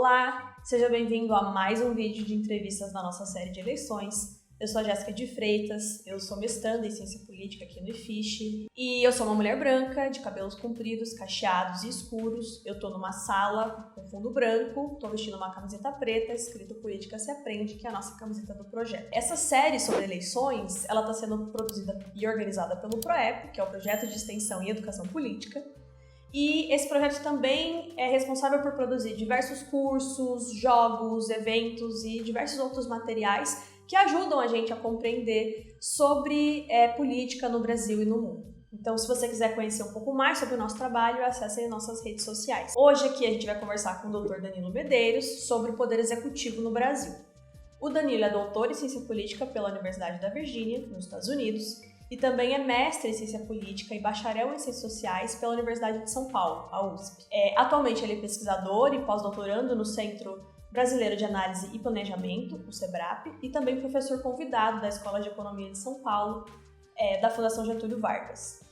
Olá, seja bem-vindo a mais um vídeo de entrevistas da nossa série de eleições. Eu sou a Jéssica de Freitas, eu sou mestranda em Ciência Política aqui no IFISH e eu sou uma mulher branca, de cabelos compridos, cacheados e escuros. Eu tô numa sala com fundo branco, tô vestindo uma camiseta preta escrito Política se Aprende, que é a nossa camiseta do projeto. Essa série sobre eleições, ela tá sendo produzida e organizada pelo PROEP, que é o Projeto de Extensão e Educação Política. E esse projeto também é responsável por produzir diversos cursos, jogos, eventos e diversos outros materiais que ajudam a gente a compreender sobre política no Brasil e no mundo. Então, se você quiser conhecer um pouco mais sobre o nosso trabalho, acesse nossas redes sociais. Hoje aqui a gente vai conversar com o Dr. Danilo Medeiros sobre o Poder Executivo no Brasil. O Danilo é doutor em Ciência Política pela Universidade da Virgínia, nos Estados Unidos, e também é mestre em Ciência Política e bacharel em Ciências Sociais pela Universidade de São Paulo, a USP. Atualmente ele é pesquisador e pós-doutorando no Centro Brasileiro de Análise e Planejamento, o SEBRAP, e também professor convidado da Escola de Economia de São Paulo, da Fundação Getúlio Vargas.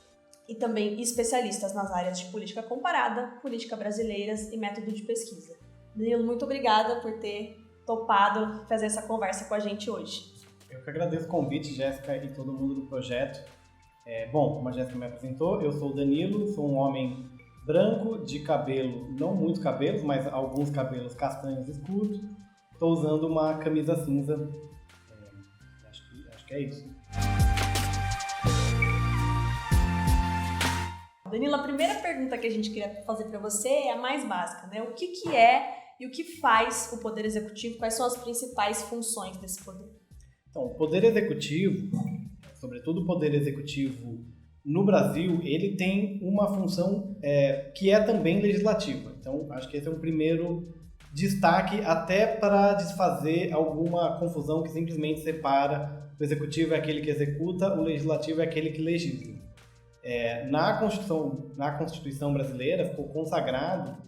E também especialistas nas áreas de política comparada, política brasileiras e método de pesquisa. Danilo, muito obrigada por ter topado fazer essa conversa com a gente hoje. Eu que agradeço o convite, Jéssica, e todo mundo do projeto. Bom, como a Jéssica me apresentou, eu sou o Danilo, sou um homem branco, de cabelo, não muitos cabelos, mas alguns cabelos castanhos escuros. Estou usando uma camisa cinza. Acho que é isso. Danilo, a primeira pergunta que a gente queria fazer para você é a mais básica, né? O que é e o que faz o Poder Executivo? Quais são as principais funções desse poder? Então, o Poder Executivo, sobretudo o Poder Executivo no Brasil, ele tem uma função que é também legislativa. Então, acho que esse é um primeiro destaque, até para desfazer alguma confusão que simplesmente separa o Executivo é aquele que executa, o Legislativo é aquele que legisla. Na Constituição brasileira ficou consagrado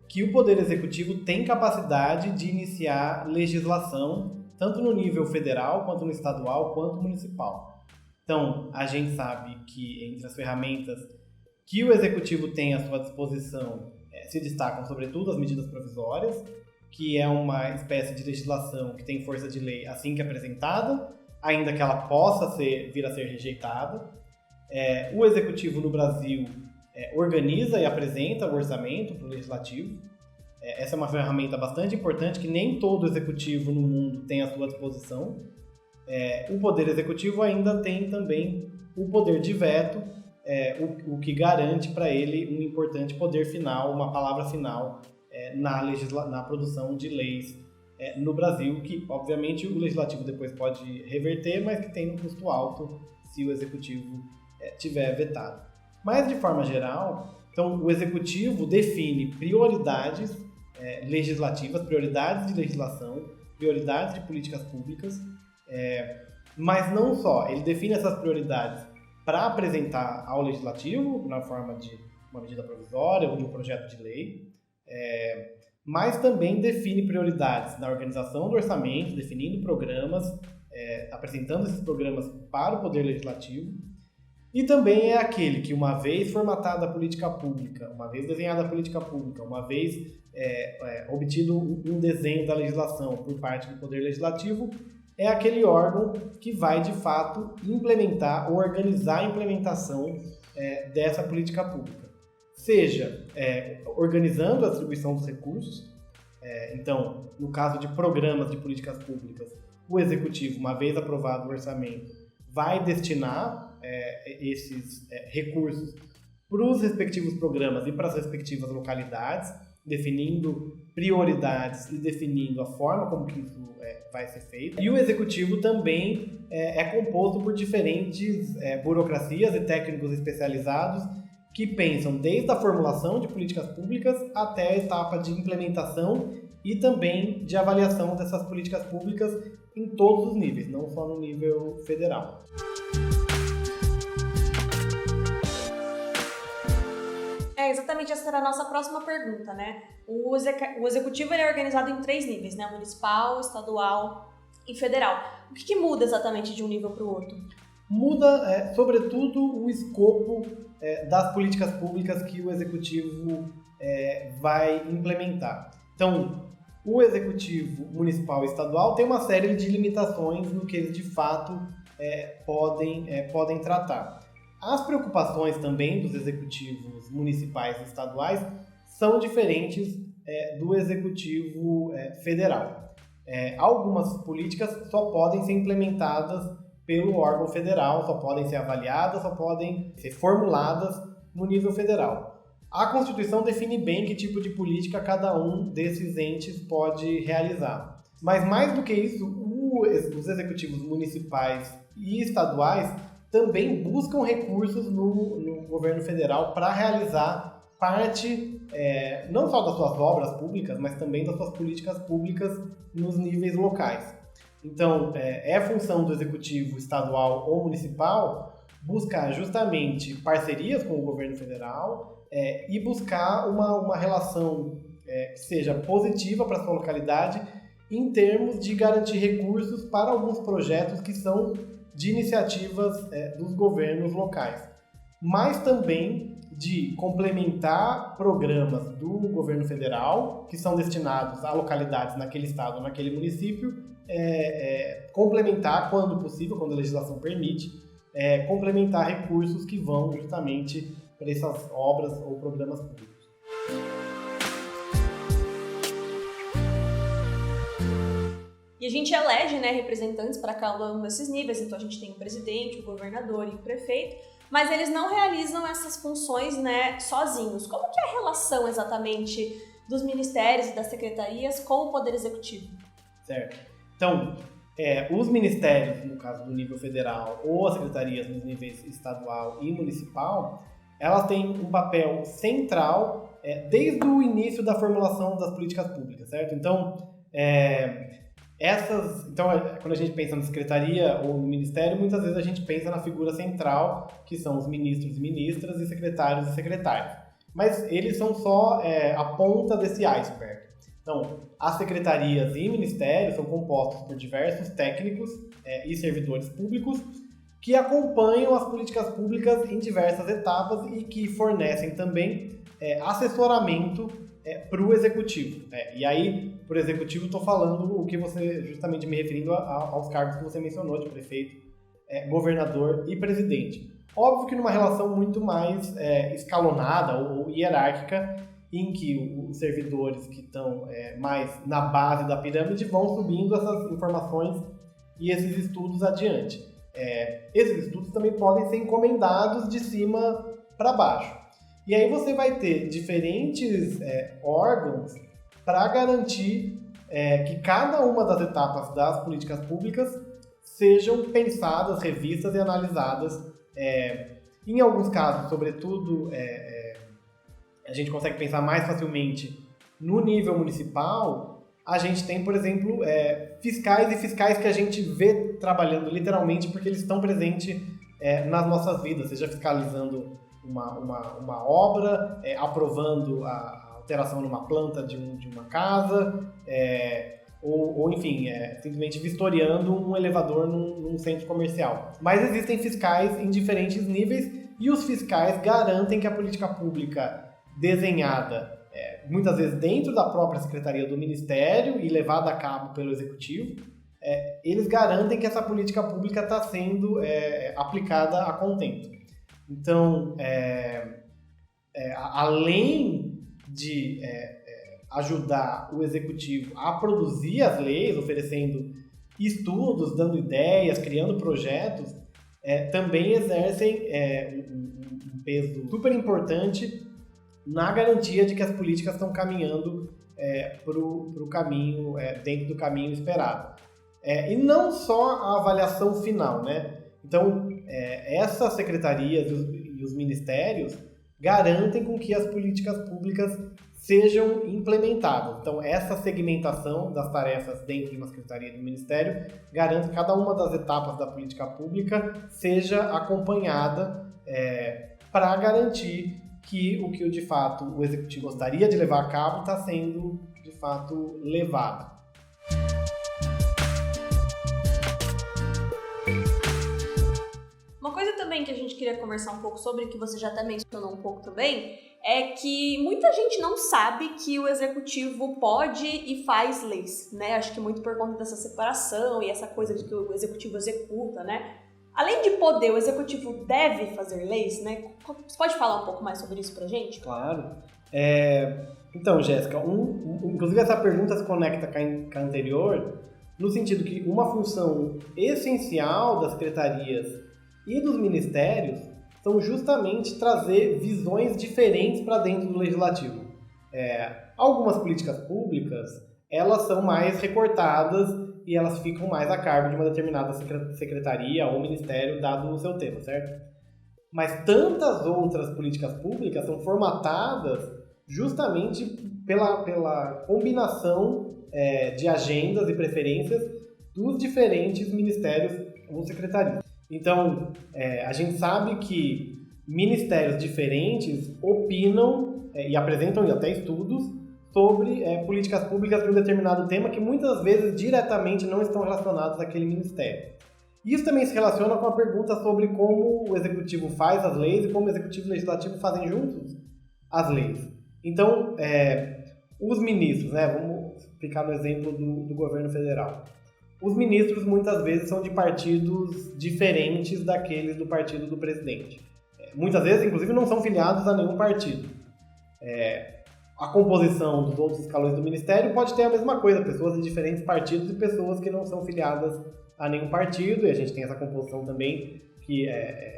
que o Poder Executivo tem capacidade de iniciar legislação tanto no nível federal, quanto no estadual, quanto municipal. Então, a gente sabe que entre as ferramentas que o Executivo tem à sua disposição se destacam, sobretudo, as medidas provisórias, que é uma espécie de legislação que tem força de lei assim que apresentada, ainda que ela possa vir a ser rejeitada. O Executivo no Brasil organiza e apresenta o orçamento para o Legislativo. Essa é uma ferramenta bastante importante que nem todo executivo no mundo tem à sua disposição. O Poder Executivo ainda tem também o poder de veto, o que garante para ele um importante poder final, uma palavra final na produção de leis no Brasil, que obviamente o Legislativo depois pode reverter, mas que tem um custo alto se o Executivo tiver vetado. Mas de forma geral, então, o Executivo define prioridades legislativas, prioridades de legislação, prioridades de políticas públicas, mas não só, ele define essas prioridades para apresentar ao Legislativo, na forma de uma medida provisória ou de um projeto de lei, mas também define prioridades na organização do orçamento, definindo programas, apresentando esses programas para o Poder Legislativo, e também é aquele que, uma vez formatada a política pública, uma vez desenhada a política pública, uma vez obtido um desenho da legislação por parte do Poder Legislativo, é aquele órgão que vai, de fato, implementar ou organizar a implementação dessa política pública. Seja organizando a distribuição dos recursos, então, no caso de programas de políticas públicas, o Executivo, uma vez aprovado o orçamento, vai destinar esses recursos para os respectivos programas e para as respectivas localidades, definindo prioridades e definindo a forma como que isso vai ser feito. E o Executivo também é composto por diferentes burocracias e técnicos especializados que pensam desde a formulação de políticas públicas até a etapa de implementação e também de avaliação dessas políticas públicas em todos os níveis, não só no nível federal. Exatamente, essa será a nossa próxima pergunta, né? O Executivo ele é organizado em 3 níveis, né? Municipal, estadual e federal. O que muda exatamente de um nível para o outro? Muda, sobretudo, o escopo das políticas públicas que o Executivo vai implementar. Então, o executivo municipal e estadual tem uma série de limitações no que eles de fato podem tratar. As preocupações também dos executivos municipais e estaduais são diferentes do executivo federal. Algumas políticas só podem ser implementadas pelo órgão federal, só podem ser avaliadas, só podem ser formuladas no nível federal. A Constituição define bem que tipo de política cada um desses entes pode realizar. Mas mais do que isso, os executivos municipais e estaduais também buscam recursos no governo federal para realizar parte, não só das suas obras públicas, mas também das suas políticas públicas nos níveis locais. Então, é função do executivo estadual ou municipal buscar justamente parcerias com o governo federal e buscar uma relação que seja positiva para a sua localidade em termos de garantir recursos para alguns projetos que são de iniciativas dos governos locais, mas também de complementar programas do governo federal que são destinados a localidades naquele estado ou naquele município, complementar, quando possível, quando a legislação permite, complementar recursos que vão justamente para essas obras ou programas públicos. E a gente elege, representantes para cada um desses níveis, então a gente tem o presidente, o governador e o prefeito, mas eles não realizam essas funções sozinhos. Como que é a relação exatamente dos ministérios e das secretarias com o Poder Executivo? Certo. Então, os ministérios, no caso do nível federal, ou as secretarias nos níveis estadual e municipal, elas têm um papel central desde o início da formulação das políticas públicas, certo? Então, quando a gente pensa na secretaria ou no ministério, muitas vezes a gente pensa na figura central, que são os ministros e ministras e secretários e secretárias. Mas eles são só a ponta desse iceberg. Então, as secretarias e ministérios são compostos por diversos técnicos e servidores públicos que acompanham as políticas públicas em diversas etapas e que fornecem também assessoramento para o executivo. E aí, por executivo, estou falando o que você, justamente me referindo aos cargos que você mencionou, de prefeito, governador e presidente. Óbvio que numa relação muito mais escalonada ou hierárquica, em que os servidores que estão mais na base da pirâmide vão subindo essas informações e esses estudos adiante. Esses estudos também podem ser encomendados de cima para baixo. E aí você vai ter diferentes órgãos para garantir que cada uma das etapas das políticas públicas sejam pensadas, revistas e analisadas. Em alguns casos, sobretudo, a gente consegue pensar mais facilmente no nível municipal. A gente tem, por exemplo, fiscais que a gente vê trabalhando literalmente porque eles estão presentes nas nossas vidas, seja fiscalizando uma obra, aprovando a alteração numa planta de uma casa, ou enfim, simplesmente vistoriando um elevador num centro comercial. Mas existem fiscais em diferentes níveis e os fiscais garantem que a política pública desenhada, muitas vezes dentro da própria Secretaria do Ministério e levada a cabo pelo Executivo, eles garantem que essa política pública está sendo aplicada a contento. Então, além de ajudar o Executivo a produzir as leis, oferecendo estudos, dando ideias, criando projetos, também exercem um peso super importante na garantia de que as políticas estão caminhando para o caminho, dentro do caminho esperado. E não só a avaliação final, né? Então, essas secretarias e os ministérios garantem com que as políticas públicas sejam implementadas. Então, essa segmentação das tarefas dentro de uma secretaria e de um ministério garante que cada uma das etapas da política pública seja acompanhada para garantir que o que, de fato, o Executivo gostaria de levar a cabo está sendo, de fato, levado. Uma coisa também que a gente queria conversar um pouco sobre, que você já até mencionou um pouco também, é que muita gente não sabe que o executivo pode e faz leis, né? Acho que muito por conta dessa separação e essa coisa de que o executivo executa, né? Além de poder, o executivo deve fazer leis, né? Você pode falar um pouco mais sobre isso pra gente? Claro. Então, Jéssica, inclusive essa pergunta se conecta com a anterior, no sentido que uma função essencial das secretarias e dos ministérios são justamente trazer visões diferentes para dentro do legislativo. Algumas políticas públicas, elas são mais recortadas e elas ficam mais a cargo de uma determinada secretaria ou ministério, dado o seu tema, certo? Mas tantas outras políticas públicas são formatadas justamente pela combinação de agendas e preferências dos diferentes ministérios ou secretarias. Então, a gente sabe que ministérios diferentes opinam e apresentam até estudos sobre políticas públicas de um determinado tema que muitas vezes diretamente não estão relacionados àquele ministério. Isso também se relaciona com a pergunta sobre como o executivo faz as leis e como o executivo e o legislativo fazem juntos as leis. Então, os ministros, vamos ficar no exemplo do governo federal. Os ministros muitas vezes são de partidos diferentes daqueles do partido do presidente. Muitas vezes, inclusive, não são filiados a nenhum partido. A composição dos outros escalões do ministério pode ter a mesma coisa, pessoas de diferentes partidos e pessoas que não são filiadas a nenhum partido, e a gente tem essa composição também que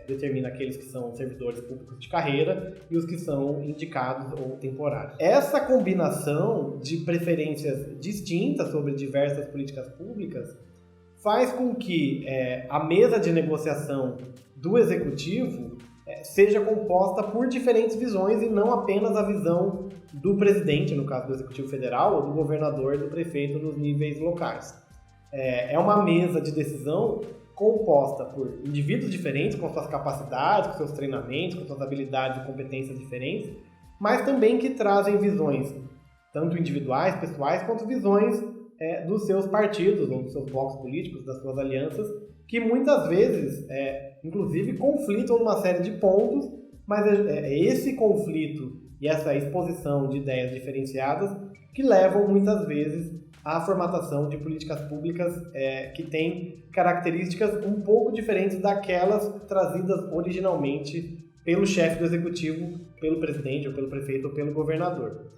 determina aqueles que são servidores públicos de carreira e os que são indicados ou temporários. Essa combinação de preferências distintas sobre diversas políticas públicas faz com que a mesa de negociação do executivo seja composta por diferentes visões e não apenas a visão do presidente, no caso do executivo federal, ou do governador, do prefeito nos níveis locais. É uma mesa de decisão composta por indivíduos diferentes, com suas capacidades, com seus treinamentos, com suas habilidades e competências diferentes, mas também que trazem visões, tanto individuais, pessoais, quanto visões dos seus partidos, ou dos seus blocos políticos, das suas alianças, que muitas vezes, inclusive, conflitam numa série de pontos, mas é esse conflito e essa exposição de ideias diferenciadas que levam, muitas vezes, à formatação de políticas públicas que têm características um pouco diferentes daquelas trazidas originalmente pelo chefe do executivo, pelo presidente, ou pelo prefeito, ou pelo governador.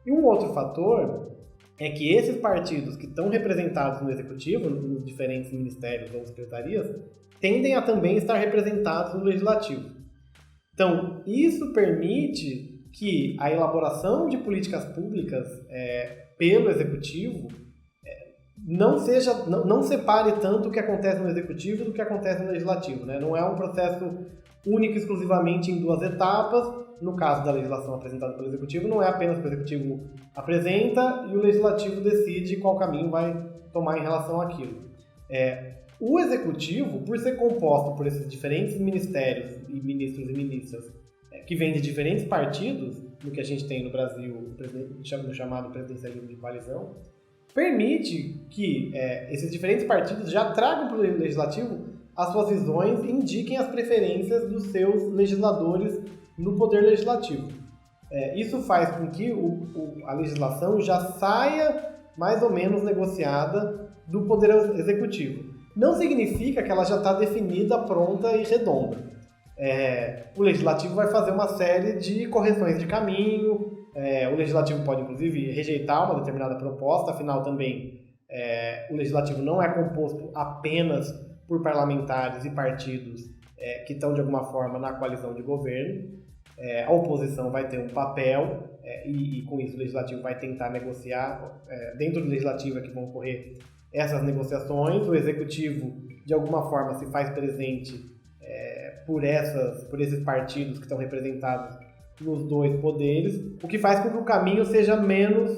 E um outro fator é que esses partidos que estão representados no executivo, nos diferentes ministérios ou secretarias, tendem a também estar representados no legislativo. Então, isso permite que a elaboração de políticas públicas pelo executivo não separe tanto o que acontece no executivo do que acontece no legislativo, né? Não é um processo único exclusivamente em duas etapas. No caso da legislação apresentada pelo executivo, não é apenas que o executivo apresenta e o legislativo decide qual caminho vai tomar em relação àquilo. O executivo, por ser composto por esses diferentes ministérios e ministros e ministras que vêm de diferentes partidos, no que a gente tem no Brasil, no chamado presidencialismo de coalizão, permite que esses diferentes partidos já tragam para o legislativo as suas visões e indiquem as preferências dos seus legisladores no poder legislativo. Isso faz com que a legislação já saia mais ou menos negociada do poder executivo. Não significa que ela já está definida, pronta e redonda. O legislativo vai fazer uma série de correções de caminho, o legislativo pode, inclusive, rejeitar uma determinada proposta, afinal, também, o legislativo não é composto apenas por parlamentares e partidos que estão, de alguma forma, na coalizão de governo. A oposição vai ter um papel e, com isso, o legislativo vai tentar negociar. Dentro do legislativo é que vão ocorrer essas negociações. O executivo, de alguma forma, se faz presente por esses partidos que estão representados nos dois poderes, o que faz com que o caminho seja menos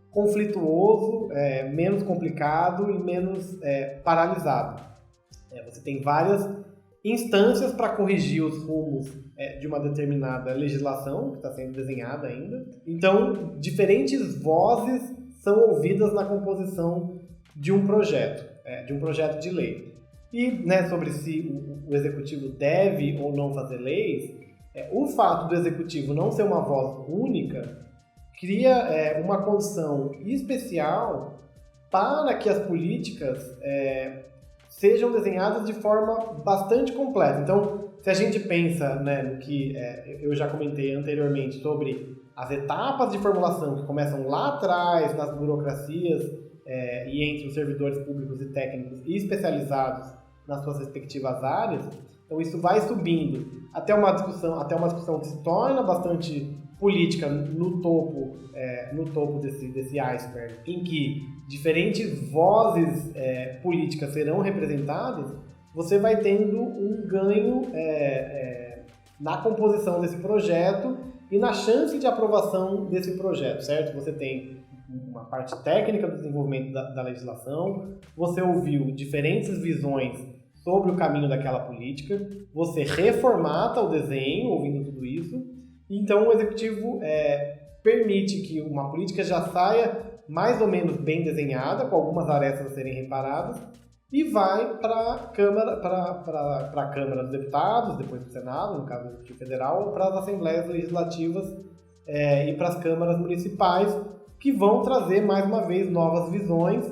conflituoso, menos complicado e menos paralisado. Você tem várias instâncias para corrigir os rumos de uma determinada legislação que está sendo desenhada ainda. Então, diferentes vozes são ouvidas na composição de um projeto de lei. E sobre se o executivo deve ou não fazer leis, O fato do executivo não ser uma voz única cria uma condição especial para que as políticas sejam desenhadas de forma bastante completa. Então, se a gente pensa, né, no que eu já comentei anteriormente sobre as etapas de formulação que começam lá atrás, nas burocracias e entre os servidores públicos e técnicos e especializados nas suas respectivas áreas, então isso vai subindo até uma discussão que se torna bastante política no topo desse iceberg, em que diferentes vozes políticas serão representadas, você vai tendo um ganho na composição desse projeto e na chance de aprovação desse projeto, certo? Você tem uma parte técnica do desenvolvimento da legislação, você ouviu diferentes visões sobre o caminho daquela política, você reformata o desenho ouvindo tudo isso, então o executivo permite que uma política já saia mais ou menos bem desenhada, com algumas arestas a serem reparadas, e vai para a Câmara dos Deputados, depois para o Senado, no caso do Executivo Federal, ou para as Assembleias Legislativas e para as câmaras municipais, que vão trazer mais uma vez novas visões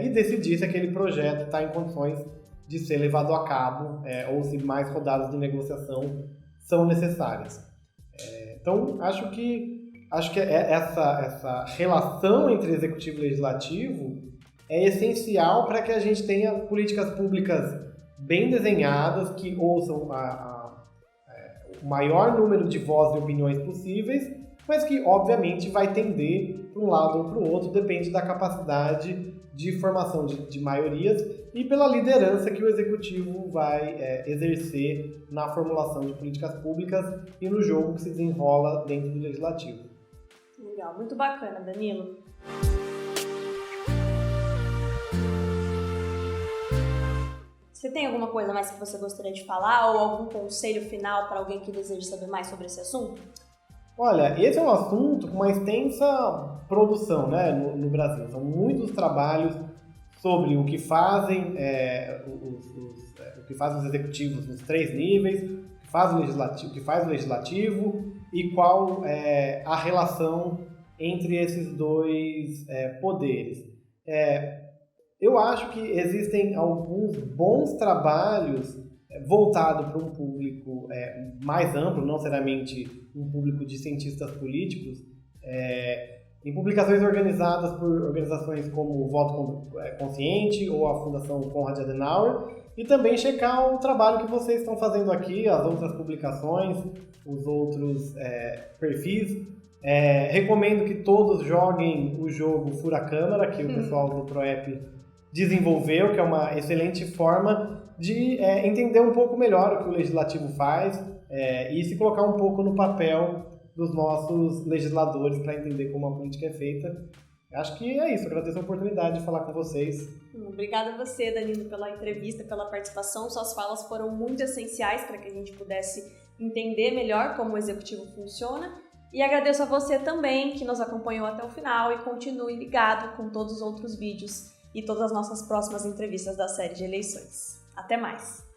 e decidir se aquele projeto está em condições de ser levado a cabo ou se mais rodadas de negociação são necessárias. Então, acho que essa relação entre executivo e legislativo é essencial para que a gente tenha políticas públicas bem desenhadas, que ouçam o maior número de vozes e opiniões possíveis, mas que, obviamente, vai tender para um lado ou para o outro, depende da capacidade de formação de maiorias e pela liderança que o executivo vai exercer na formulação de políticas públicas e no jogo que se desenrola dentro do legislativo. Legal, muito bacana, Danilo. Você tem alguma coisa mais que você gostaria de falar ou algum conselho final para alguém que deseja saber mais sobre esse assunto? Olha, esse é um assunto com uma extensa produção, né, no Brasil. São muitos trabalhos sobre o que fazem os executivos nos 3 níveis, o que faz o legislativo e qual é a relação entre esses 2 poderes. Eu acho que existem alguns bons trabalhos voltados para um público mais amplo, não necessariamente um público de cientistas políticos, em publicações organizadas por organizações como o Voto Consciente ou a Fundação Konrad Adenauer, e também checar o trabalho que vocês estão fazendo aqui, as outras publicações, os outros perfis. Recomendo que todos joguem o jogo Fura Câmara, que o pessoal do ProEP desenvolveu, que é uma excelente forma de entender um pouco melhor o que o legislativo faz e se colocar um pouco no papel dos nossos legisladores para entender como a política é feita. Acho que é isso, agradeço a oportunidade de falar com vocês. Obrigada a você, Danilo, pela entrevista, pela participação. Suas falas foram muito essenciais para que a gente pudesse entender melhor como o executivo funciona. E agradeço a você também, que nos acompanhou até o final, e continue ligado com todos os outros vídeos e todas as nossas próximas entrevistas da série de eleições. Até mais!